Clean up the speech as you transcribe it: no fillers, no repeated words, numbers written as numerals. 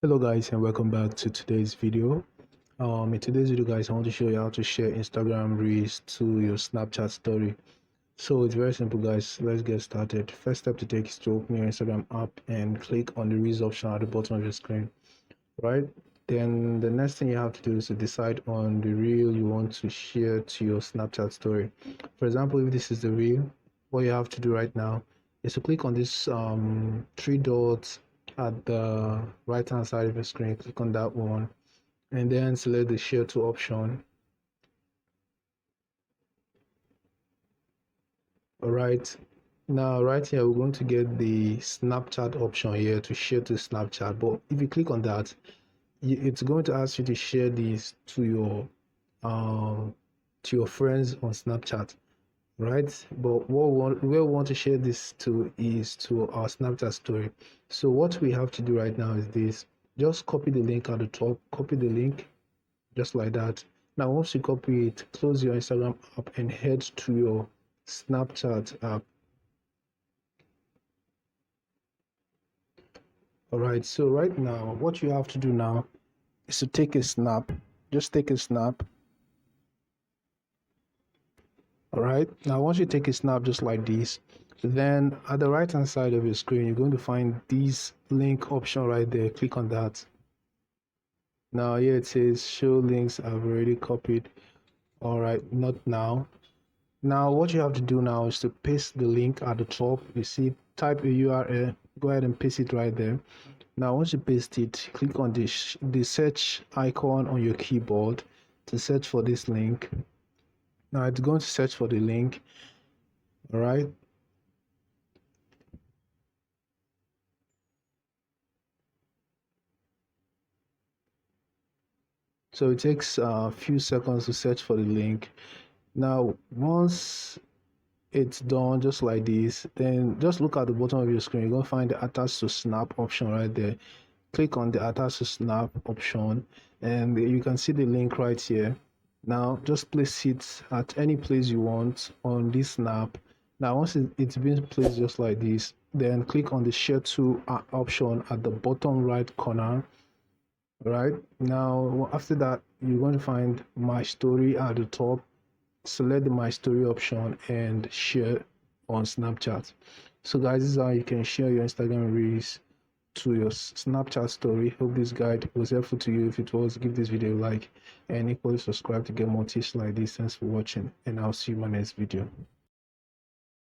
Hello guys, and welcome back to today's video. In today's video guys, I want to show you how to share Instagram Reels to your Snapchat story. So it's very simple guys. Let's get started. First step to take is to open your Instagram app and click on the Reels option at the bottom of your screen. Right, then the next thing you have to do is to decide on the reel you want to share to your Snapchat story. For example, if this is the reel, what you have to do right now is to click on this three dots at the right hand side of the screen. Click on that one and then select the share to option. All right, now right here we're going to get the Snapchat option here to share to Snapchat, but if you click on that, it's going to ask you to share these um to your friends on Snapchat, right? But what we want to share this to is to our Snapchat story. So what we have to do right now is this: just copy the link at the top, copy the link just like that. Now once you copy it, close your Instagram app and head to your Snapchat app. All right, so right now what you have to do now is to take a snap. Just take a snap. All right, now once you take a snap just like this, then at the right hand side of your screen you're going to find this link option right there. Click on that. Now here it says show links I've already copied. All right, not now. Now what you have to do now is to paste the link at the top. You see, type a URL, go ahead and paste it right there. Now once you paste it, click on the search icon on your keyboard to search for this link. Now it's going to search for the link. All right, so it takes a few seconds to search for the link. Now once it's done just like this, then just look at the bottom of your screen. You're going to find the attach to snap option right there. Click on the attach to snap option and you can see the link right here. Now just place it at any place you want on this snap. Now once it's been placed just like this, then click on the share to option at the bottom right corner. Right, now after that you're going to find my story at the top. Select the my story option and share on Snapchat. So guys, this is how you can share your Instagram Reels to your Snapchat story. Hope this guide was helpful to you. If it was, give this video a like and equally subscribe to get more tips like this. Thanks for watching, and I'll see you in my next video.